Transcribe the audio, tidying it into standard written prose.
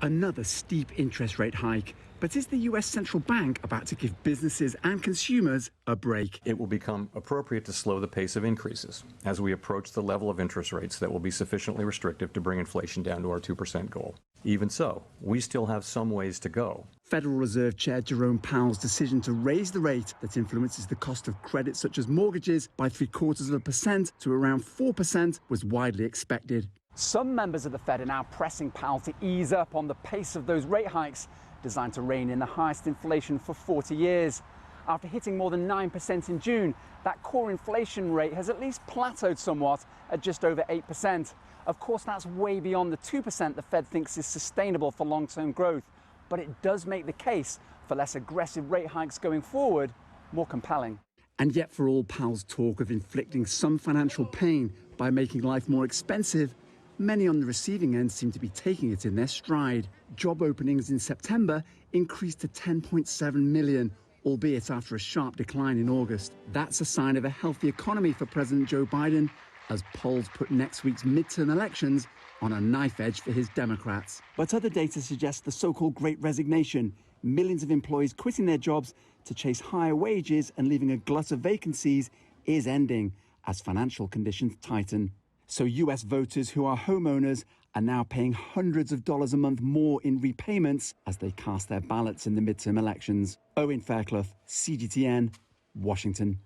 Another steep interest rate hike. But is the US central bank about to give businesses and consumers a break? It will become appropriate to slow the pace of increases as we approach the level of interest rates that will be sufficiently restrictive to bring inflation down to our 2% goal. Even so, we still have some ways to go. Federal Reserve Chair Jerome Powell's decision to raise the rate that influences the cost of credit such as mortgages by 0.75% to around 4% was widely expected. Some members of the Fed are now pressing Powell to ease up on the pace of those rate hikes designed to rein in the highest inflation for 40 years. After hitting more than 9% in June, that core inflation rate has at least plateaued somewhat at just over 8%. Of course, that's way beyond the 2% the Fed thinks is sustainable for long-term growth, but it does make the case for less aggressive rate hikes going forward more compelling. And yet, for all Powell's talk of inflicting some financial pain by making life more expensive, many on the receiving end seem to be taking it in their stride. Job openings in September increased to 10.7 million, albeit after a sharp decline in August. That's a sign of a healthy economy for President Joe Biden, as polls put next week's midterm elections on a knife edge for his Democrats. But other data suggests the so-called Great Resignation, millions of employees quitting their jobs to chase higher wages and leaving a glut of vacancies, is ending as financial conditions tighten. So US voters who are homeowners are now paying hundreds of dollars a month more in repayments as they cast their ballots in the midterm elections. Owen, Fairclough, CGTN, Washington.